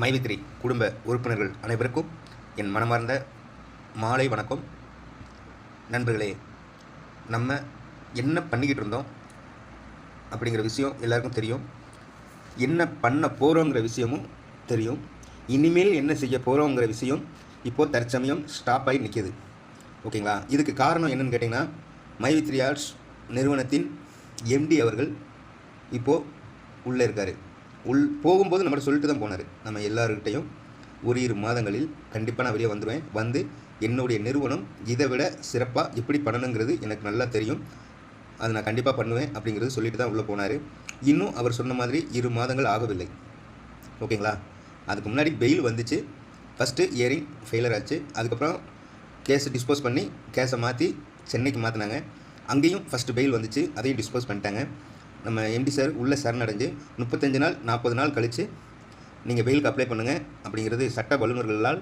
மைவித்ரி குடும்ப உறுப்பினர்கள் அனைவருக்கும் என் மனமார்ந்த மாலை வணக்கம். நண்பர்களே, நம்ம என்ன பண்ணிக்கிட்டு இருந்தோம் அப்படிங்கிற விஷயம் எல்லாருக்கும் தெரியும். என்ன பண்ண போகிறோங்கிற விஷயமும் தெரியும். இனிமேல் என்ன செய்ய போகிறோங்கிற விஷயம் இப்போது தற்சமயம் ஸ்டாப் ஆகி நிற்கிது. ஓகேங்களா? இதுக்கு காரணம் என்னென்னு கேட்டிங்கன்னா, மைவித்ரி ஆர்ட்ஸ் நிறுவனத்தின் எம்டி அவர்கள் இப்போது உள்ளே இருக்கார். போகும்போது நம்மகிட்ட சொல்லிட்டு தான் போனார். நம்ம எல்லாருக்கிட்டையும் ஒரு 2 மாதங்களில் கண்டிப்பாக நான் வெளியே வந்துடுவேன், வந்து என்னுடைய நிறுவனம் இதை விட சிறப்பாக எப்படி பண்ணணுங்கிறது எனக்கு நல்லா தெரியும், அதை நான் கண்டிப்பாக பண்ணுவேன் அப்படிங்கிறது சொல்லிட்டு தான் உள்ளே போனார். இன்னும் அவர் சொன்ன மாதிரி 2 மாதங்கள் ஆகவில்லை. ஓகேங்களா? அதுக்கு முன்னாடி பெயில் வந்துச்சு. ஃபஸ்ட்டு இயரிங் ஃபெயிலர் ஆச்சு. அதுக்கப்புறம் கேஸை டிஸ்போஸ் பண்ணி கேஸை மாற்றி சென்னைக்கு மாற்றினாங்க. அங்கேயும் ஃபஸ்ட்டு பெயில் வந்துச்சு, அதையும் டிஸ்போஸ் பண்ணிட்டாங்க. நம்ம எம்டி சார் உள்ளே சரணடைஞ்சு 35 நாள் 40 நாள் கழித்து நீங்கள் பெயிலுக்கு அப்ளை பண்ணுங்கள் அப்படிங்கிறது சட்ட வல்லுநர்களால்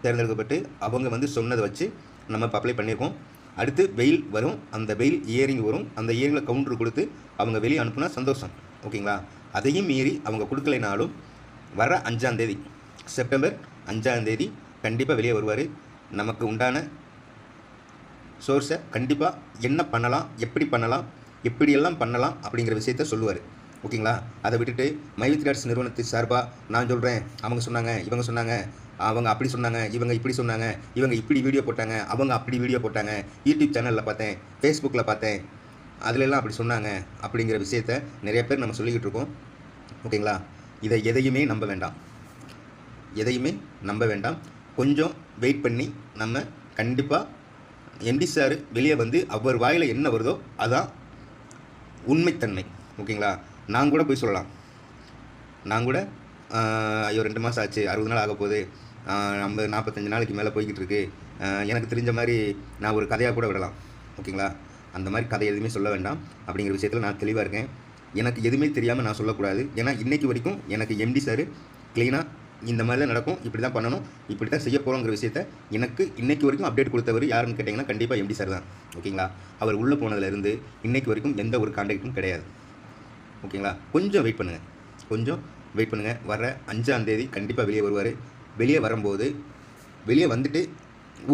தேர்ந்தெடுக்கப்பட்டு அவங்க வந்து சொன்னதை வச்சு நம்ம இப்போ அப்ளை பண்ணியிருக்கோம். அடுத்து பெயில் வரும், அந்த பெயில் இயரிங் வரும். அந்த இயரிங்கில் கவுண்டர் கொடுத்து அவங்க வெளியே அனுப்புனா சந்தோஷம். ஓகேங்களா? அதையும் மீறி அவங்க கொடுக்கலைனாலும் வர 5ஆம் தேதி, செப்டம்பர் 5ஆம் தேதி கண்டிப்பாக வெளியே வருவார். நமக்கு உண்டான சோர்ஸை கண்டிப்பாக என்ன பண்ணலாம், எப்படி பண்ணலாம், எப்படியெல்லாம் பண்ணலாம் அப்படிங்கிற விஷயத்த சொல்லுவார். ஓகேங்களா? அதை விட்டுட்டு மைவித்ரி ஆர்ட்ஸ் நிறுவனத்து சார்பாக நான் சொல்கிறேன், அவங்க சொன்னாங்க, இவங்க சொன்னாங்க, அவங்க அப்படி சொன்னாங்க, இவங்க இப்படி சொன்னாங்க, இவங்க இப்படி வீடியோ போட்டாங்க, அவங்க அப்படி வீடியோ போட்டாங்க, யூடியூப் சேனலில் பார்த்தேன், ஃபேஸ்புக்கில் பார்த்தேன், அதிலெல்லாம் அப்படி சொன்னாங்க அப்படிங்கிற விஷயத்த நிறைய பேர் நம்ம சொல்லிக்கிட்டு இருக்கோம். ஓகேங்களா? இதை எதையுமே நம்ப வேண்டாம், எதையுமே நம்ப வேண்டாம். கொஞ்சம் வெயிட் பண்ணி நம்ம கண்டிப்பாக எம்டி சார் வெளியே வந்து அவர் வாயில் என்ன வருதோ அதான் உண்மைத்தன்மை. ஓகேங்களா? நான் கூட போய் சொல்லலாம். நான் கூட ஐயோ 2 மாதம் ஆச்சு, 60 நாள் ஆக போகுது, 45 நாளைக்கு மேலே போய்கிட்டு இருக்கு, எனக்கு தெரிஞ்ச மாதிரி நான் ஒரு கதையாக கூட விடலாம். ஓகேங்களா? அந்த மாதிரி கதை எதுவுமே சொல்ல வேண்டாம் அப்படிங்கிற விஷயத்தில் நான் தெளிவாக இருக்கேன். எனக்கு எதுவுமே தெரியாமல் நான் சொல்லக்கூடாது. ஏன்னா இன்றைக்கி வரைக்கும் எனக்கு எம்டி சார் க்ளீனாக இந்த மாதிரி தான் நடக்கும், இப்படி தான் பண்ணணும், இப்படி தான் செய்ய போகிறோங்கிற விஷயத்த எனக்கு இன்றைக்கி வரைக்கும் அப்டேட் கொடுத்தவர் யாருன்னு கேட்டிங்கன்னா கண்டிப்பாக எம்டி சார் தான். ஓகேங்களா? அவர் உள்ளே போனதுலேருந்து இன்றைக்கி வரைக்கும் எந்த ஒரு கான்டாக்டும் கிடையாது. ஓகேங்களா? கொஞ்சம் வெயிட் பண்ணுங்கள், கொஞ்சம் வெயிட் பண்ணுங்கள். வர 5ஆம் தேதி கண்டிப்பாக வெளியே வருவார். வெளியே வரும்போது வெளியே வந்துட்டு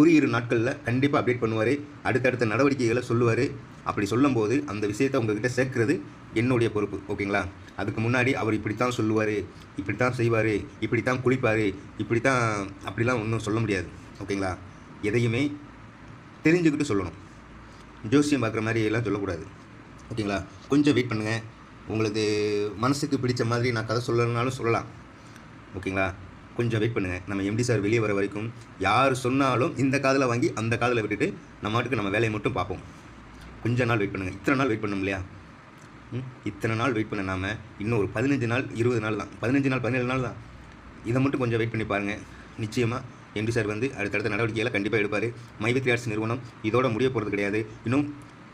ஒரு 2 நாட்களில் கண்டிப்பாக அப்டேட் பண்ணுவார். அடுத்தடுத்த நடவடிக்கைகளை சொல்லுவார். அப்படி சொல்லும்போது அந்த விஷயத்தை உங்கள்கிட்ட சேர்க்குறது என்னுடைய பொறுப்பு. ஓகேங்களா? அதுக்கு முன்னாடி அவர் இப்படித்தான் சொல்லுவார், இப்படித்தான் செய்வார், இப்படித்தான் குளிப்பார், இப்படித்தான் அப்படிலாம் ஒன்றும் சொல்ல முடியாது. ஓகேங்களா? எதையுமே தெரிஞ்சுக்கிட்டு சொல்லணும். ஜோசியம் பார்க்குற மாதிரி எல்லாம் சொல்லக்கூடாது. ஓகேங்களா? கொஞ்சம் வெயிட் பண்ணுங்கள். உங்களுக்கு மனசுக்கு பிடிச்ச மாதிரி நான் கதை சொல்லணுன்னாலும் சொல்லலாம். ஓகேங்களா? கொஞ்சம் வெயிட் பண்ணுங்கள். நம்ம எம்டி சார் வெளியே வர வரைக்கும் யார் சொன்னாலும் இந்த காதில் வாங்கி அந்த காதில் விட்டுட்டு நம்ம மாட்டுக்கு நம்ம வேலையை மட்டும் பார்ப்போம். கொஞ்ச நாள் வெயிட் பண்ணுங்கள். இத்தனை நாள் வெயிட் பண்ணோம் இல்லையா? இத்தனை நாள் வெயிட் பண்ண நாம இன்னும் ஒரு 15 நாள் 20 நாள் தான், 15 நாள் 17 நாள் தான். இதை மட்டும் கொஞ்சம் வெயிட் பண்ணி பாருங்கள். நிச்சயமாக எம்டி சார் வந்து அடுத்தடுத்த நடவடிக்கைகளை கண்டிப்பாக எடுப்பார். மைவித்ரி ஆர்ட்ஸ் நிறுவனம் இதோட முடிய போகிறது கிடையாது. இன்னும்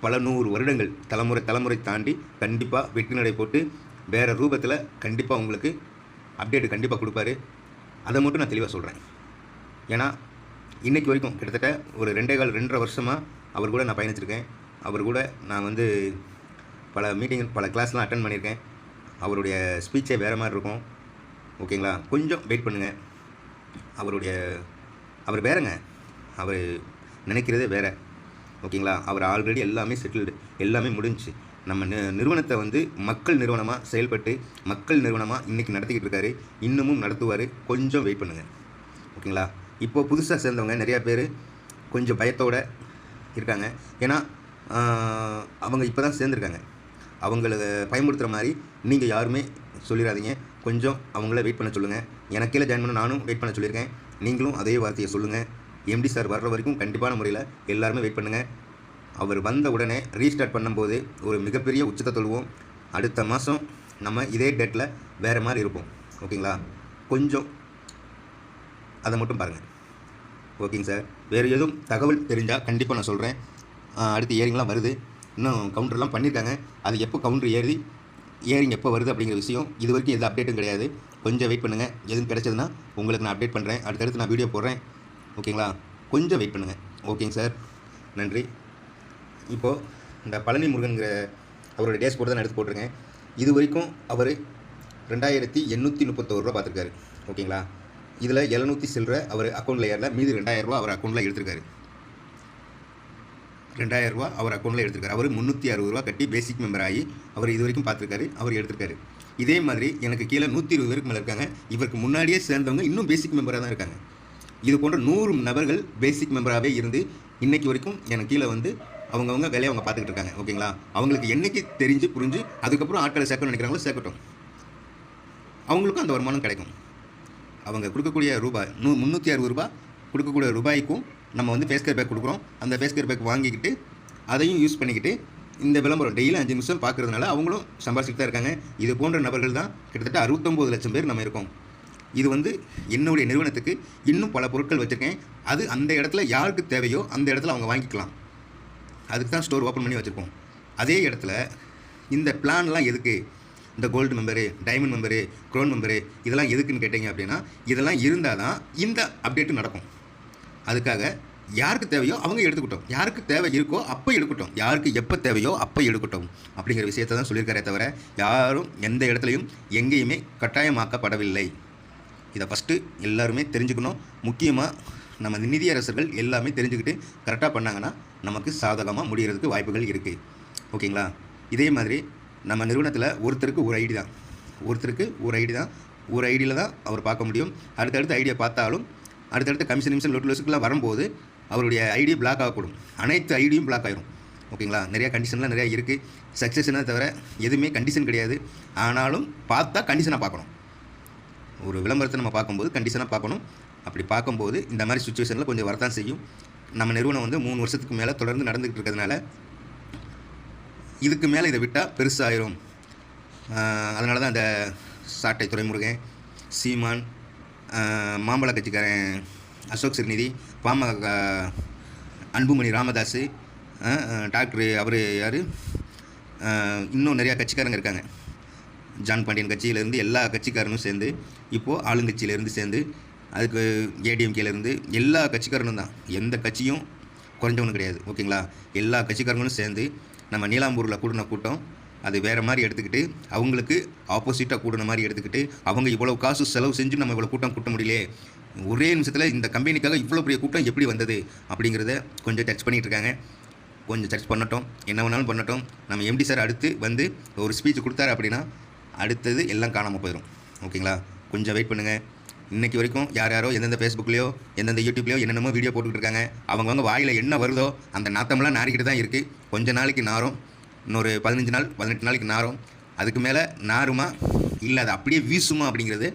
பல 100 வருடங்கள் தலைமுறை தாண்டி கண்டிப்பாக வெற்றி நடை போட்டு வேறு ரூபத்தில் கண்டிப்பாக உங்களுக்கு அப்டேட் கண்டிப்பாக கொடுப்பாரு. அதை மட்டும் நான் தெளிவாக சொல்கிறேன். ஏன்னா இன்றைக்கி வரைக்கும் கிட்டத்தட்ட ஒரு 2.5 வருஷமாக அவர் கூட நான் பயணிச்சிருக்கேன். அவர் கூட நான் வந்து பல மீட்டிங் பல கிளாஸ்லாம் அட்டன் பண்ணியிருக்கேன். அவருடைய ஸ்பீச்சே வேறு மாதிரி இருக்கும். ஓகேங்களா? கொஞ்சம் வெயிட் பண்ணுங்கள். அவர் வேறுங்க, அவர் நினைக்கிறதே வேறு. ஓகேங்களா? அவர் ஆல்ரெடி எல்லாமே செட்டில்டு, எல்லாமே முடிஞ்சிச்சு. நம்ம நிறுவனத்தை வந்து மக்கள் நிறுவனமாக செயல்பட்டு மக்கள் நிறுவனமாக இன்றைக்கி நடத்திக்கிட்டு இருக்காரு, இன்னமும் நடத்துவார். கொஞ்சம் வெயிட் பண்ணுங்கள். ஓகேங்களா? இப்போது புதுசாக சேர்ந்தவங்க நிறையா பேர் கொஞ்சம் பயத்தோடு இருக்காங்க. ஏன்னா அவங்க இப்போ தான் சேர்ந்துருக்காங்க. அவங்கள பயன்படுத்துகிற மாதிரி நீங்கள் யாருமே சொல்லிடாதீங்க. கொஞ்சம் அவங்கள வெயிட் பண்ண சொல்லுங்கள். எனக்கு கீழே ஜாயின் பண்ண நானும் வெயிட் பண்ண சொல்லியிருக்கேன். நீங்களும் அதே வார்த்தையை சொல்லுங்கள். எம்டி சார் வர்ற வரைக்கும் கண்டிப்பான முறையில் எல்லாருமே வெயிட் பண்ணுங்கள். அவர் வந்த உடனே ரீஸ்டார்ட் பண்ணும்போது ஒரு மிகப்பெரிய உச்சத்தை தொழுவோம். அடுத்த மாதம் நம்ம இதே டேட்டில் வேறு மாதிரி இருப்போம். ஓகேங்களா? கொஞ்சம் அதை மட்டும் பாருங்கள். ஓகேங்க சார். வேறு எதுவும் தகவல் தெரிஞ்சால் கண்டிப்பாக நான் சொல்கிறேன். அடுத்து இயரிங்லாம் வருது, இன்னும் கவுண்டர்லாம் பண்ணியிருக்காங்க. அது எப்போ கவுண்டர் இயரிங் எப்போ வருது அப்படிங்கிற விஷயம் இது வரைக்கும் எந்த அப்டேட்டும் கிடையாது. கொஞ்சம் வெயிட் பண்ணுங்கள். எதுவும் கிடைச்சதுன்னா உங்களுக்கு நான் அப்டேட் பண்ணுறேன். அடுத்தடுத்து நான் வீடியோ போடுறேன். ஓகேங்களா? கொஞ்சம் வெயிட் பண்ணுங்கள். ஓகேங்க சார், நன்றி. இப்போது இந்த பழனி முருகன்கிற அவருடைய டேஷ்போர்டு தான் எடுத்து போட்டிருக்கேன். இது வரைக்கும் அவர் 2831 ரூபா பார்த்துருக்காரு. ஓகேங்களா. இதில் 700 சில்லற அவர் அக்கௌண்ட்டில் ஏறல, மீதி ரூ. 2000 அவர் அக்கௌண்ட்டில் எடுத்திருக்காரு. ரூ. 2000 அவர் அக்கௌண்ட்டில் எடுத்திருக்காரு. அவர் ரூ. 360 கட்டி பேசிக் மெம்பர் ஆகி அவர் இது வரைக்கும் பார்த்துருக்காரு, அவர் எடுத்திருக்காரு. இதே மாதிரி எனக்கு கீழே 120 பேருக்கு மேலே இருக்காங்க. இவருக்கு முன்னாடியே சேர்ந்தவங்க இன்னும் பேசிக் மெம்பராக தான் இருக்காங்க. இது போன்ற 100 நபர்கள் பேசிக் மெம்பராகவே இருந்து இன்றைக்கி வரைக்கும் எனக்கு கீழே வந்து அவங்கவுங்க வேலையை அவங்க பார்த்துக்கிட்டு இருக்காங்க. ஓகேங்களா. அவங்களுக்கு என்றைக்கு தெரிஞ்சு புரிஞ்சு அதுக்கப்புறம் ஆட்களை சேர்க்கணும்னு நினைக்கிறாங்களோ சேர்க்கட்டும், அவங்களுக்கும் அந்த வருமானம் கிடைக்கும். அவங்க கொடுக்கக்கூடிய ரூபாய் 360 கொடுக்கக்கூடிய ரூபாய்க்கும் நம்ம வந்து ஃபேஸ்கேர் பேக் கொடுக்குறோம். அந்த ஃபேஸ்கேர் பேக் வாங்கிக்கிட்டு அதையும் யூஸ் பண்ணிக்கிட்டு இந்த விளம்பரம் டெய்லி 5 நிமிஷம் பார்க்குறதுனால அவங்களும் சம்பாதிச்சுட்டு தான் இருக்காங்க. இது போன்ற நபர்கள் தான் கிட்டத்தட்ட 69 லட்சம் பேர் நம்ம இருக்கோம். இது வந்து என்னுடைய நிறுவனத்துக்கு இன்னும் பல பொருட்கள் வச்சுருக்கேன். அது அந்த இடத்துல யாருக்கு தேவையோ அந்த இடத்துல அவங்க வாங்கிக்கலாம். அதுக்கு தான் ஸ்டோர் ஓப்பன் பண்ணி வச்சுருக்கோம். அதே இடத்துல இந்த பிளான்லாம் எதுக்கு, இந்த gold member, diamond member, crown member இதெல்லாம் எதுக்குன்னு கேட்டிங்க அப்படின்னா, இதெல்லாம் இருந்தால் தான் இந்த அப்டேட்டு நடக்கும். அதுக்காக யாருக்கு தேவையோ அவங்க எடுத்துக்கிட்டோம், யாருக்கு தேவை இருக்கோ அப்போ எடுக்கட்டும், யாருக்கு எப்போ தேவையோ அப்போ எடுக்கட்டும் அப்படிங்கிற விஷயத்தை தான் சொல்லியிருக்காரே தவிர யாரும் எந்த இடத்துலையும் எங்கேயுமே கட்டாயமாக்கப்படவில்லை. இதை ஃபஸ்ட்டு எல்லாருமே தெரிஞ்சுக்கணும். முக்கியமாக நம்ம நிதியரசர்கள் எல்லாமே தெரிஞ்சுக்கிட்டு கரெக்டாக பண்ணாங்கன்னா நமக்கு சாதகமாக முடிகிறதுக்கு வாய்ப்புகள் இருக்குது. ஓகேங்களா. இதே மாதிரி நம்ம நிறுவனத்தில் ஒருத்தருக்கு ஒரு ஐடி தான், ஒரு ஐடியில் தான் அவர் பார்க்க முடியும். அடுத்தடுத்த ஐடியா பார்த்தாலும் அடுத்தடுத்த கமிஷன் லொட்டுலஸுக்குலாம் வரும்போது அவருடைய ஐடி பிளாக் ஆகக்கூடும். அனைத்து ஐடியும் பிளாக் ஆகிடும். ஓகேங்களா. நிறையா கண்டிஷன்லாம் நிறையா இருக்குது. சக்ஸஸ்னா தவிர எதுவுமே கண்டிஷன் கிடையாது. ஆனாலும் பார்த்தா கண்டிஷனாக பார்க்கணும். ஒரு விளம்பரத்தை நம்ம பார்க்கும்போது கண்டிஷனாக பார்க்கணும். அப்படி பார்க்கும்போது இந்த மாதிரி சுச்சுவேஷனில் கொஞ்சம் வரத்தான் செய்யும். நம்ம நிறுவனம் வந்து 3 வருஷத்துக்கு மேலே தொடர்ந்து நடந்துக்கிட்டு இருக்கிறதுனால இதுக்கு மேலே இதை விட்டால் பெருசாகிடும். அதனால தான் இந்த சாட்டை துரைமுருகன், சீமான், மாம்பழ கட்சிக்காரன் அசோக் சிறுநிதி, பாமக அன்புமணி ராமதாஸ், டாக்டர் அவர் யார், இன்னும் நிறையா கட்சிக்காரங்க இருக்காங்க. ஜான் பாண்டியன் கட்சியிலேருந்து எல்லா கட்சிக்காரனும் சேர்ந்து இப்போது ஆளுங்கட்சியிலேருந்து சேர்ந்து அதுக்கு ஏடிஎம்கேலேருந்து எல்லா கட்சிக்காரனும் தான், எந்த கட்சியும் குறைஞ்சவனு கிடையாது. ஓகேங்களா. எல்லா கட்சிக்காரங்களும் சேர்ந்து நம்ம நீலாம்பூரில் கூட்டின கூட்டம் அது வேறு மாதிரி எடுத்துக்கிட்டு அவங்களுக்கு ஆப்போசிட்டாக கூடின மாதிரி எடுத்துக்கிட்டு அவங்க இவ்வளோ காசு செலவு செஞ்சு நம்ம இவ்வளோ கூட்டம் கூட்ட முடியலையே, ஒரே நிமிஷத்தில் இந்த கம்பெனிக்காக இவ்வளோ பெரிய கூட்டம் எப்படி வந்தது அப்படிங்கிறத கொஞ்சம் டச் பண்ணிகிட்டு இருக்காங்க. கொஞ்சம் டச் பண்ணட்டும், என்ன வேணாலும் பண்ணட்டும். நம்ம எம்டி சார் அடுத்து வந்து ஒரு ஸ்பீச் கொடுத்தாரு அப்படின்னா அடுத்தது எல்லாம் காணாமல் போயிடும். ஓகேங்களா. கொஞ்சம் வெயிட் பண்ணுங்கள். இன்றைக்கி வரைக்கும் யாரோ எந்தெந்த ஃபேஸ்புக்லேயோ எந்தெந்த யூடியூப்லேயோ என்னென்னமோ வீடியோ போட்டுக்கிட்டு இருக்காங்க. அவங்கவுங்க வாயில் என்ன வருதோ அந்த நாத்தமெல்லாம் நாரிக்கிட்டு தான் இருக்குது. கொஞ்ச நாளைக்கு நாரும், இன்னொரு 15 நாள் 18 நாளைக்கு நாரும். அதுக்கு மேலே நாருமா இல்லை அது அப்படியே வீசுமா அப்படிங்கிறது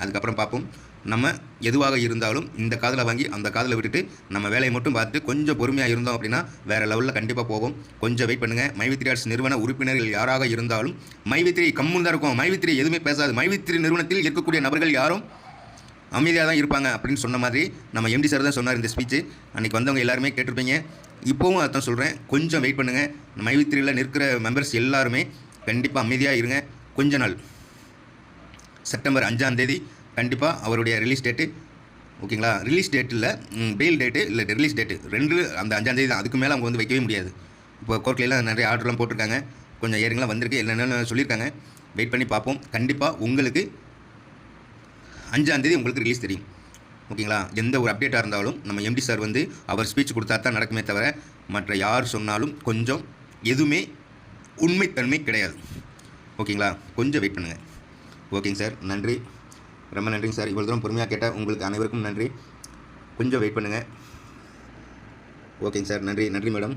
அதுக்கப்புறம் பார்ப்போம். நம்ம எதுவாக இருந்தாலும் இந்த காதில் வாங்கி அந்த காதில் விட்டுட்டு நம்ம வேலையை மட்டும் பார்த்துட்டு கொஞ்சம் பொறுமையாக இருந்தோம் அப்படின்னா வேறு லெவலில் கண்டிப்பாக போகும். கொஞ்சம் வெயிட் பண்ணுங்கள். மைவித்ரி ஆர்ட்ஸ் நிறுவன உறுப்பினர்கள் யாராக இருந்தாலும் மைவித்ரி கம்முன்னு தான் இருக்கும். மைவித்ரி எதுவுமே பேசாது. மைவித்ரி நிறுவனத்தில் இருக்கக்கூடிய நபர்கள் யாரும் அமைதியாக தான் இருப்பாங்க அப்படின்னு சொன்ன மாதிரி நம்ம எம்டி சார் தான் சொன்னார் இந்த ஸ்பீச்சு. அன்றைக்கி வந்தவங்க எல்லாருமே கேட்டிருப்பீங்க. இப்போவும் அதான் சொல்கிறேன், கொஞ்சம் வெயிட் பண்ணுங்கள். மைவித்ரியில் நிற்கிற மெம்பர்ஸ் எல்லாருமே கண்டிப்பாக அமைதியாக இருங்க. கொஞ்ச நாள் செப்டம்பர் 5ஆம் தேதி கண்டிப்பாக அவருடைய ரிலீஸ் டேட்டு. ஓகேங்களா. ரிலீஸ் டேட்டில் பெயில் டேட்டு இல்லை ரிலீஸ் டேட்டு 2 அந்த 5ஆம் தேதி தான். அதுக்கு மேலே அவங்க வந்து வைக்கவே முடியாது. இப்போ கோர்ட்லாம் நிறைய ஆர்டர்லாம் போட்டிருக்காங்க. கொஞ்சம் ஏரிங்கெலாம் வந்திருக்கு, என்னென்னு சொல்லியிருக்காங்க. வெயிட் பண்ணி பார்ப்போம். கண்டிப்பாக உங்களுக்கு 5ஆம் தேதி உங்களுக்கு ரிலீஸ் தெரியும். ஓகேங்களா. எந்த ஒரு அப்டேட்டாக இருந்தாலும் நம்ம எம்டி சார் வந்து அவர் ஸ்பீச் கொடுத்தா தான் நடக்குமே தவிர மற்ற யார் சொன்னாலும் கொஞ்சம் எதுவுமே உண்மைத்தன்மை கிடையாது. ஓகேங்களா. கொஞ்சம் வெயிட் பண்ணுங்கள். ஓகேங்க சார், நன்றி, ரொம்ப நன்றிங்க சார். இவ்வளோ தூரம் பொறுமையாக கேட்டால் உங்களுக்கு அனைவருக்கும் நன்றி. கொஞ்சம் வெயிட் பண்ணுங்கள். ஓகேங்க சார், நன்றி மேடம்.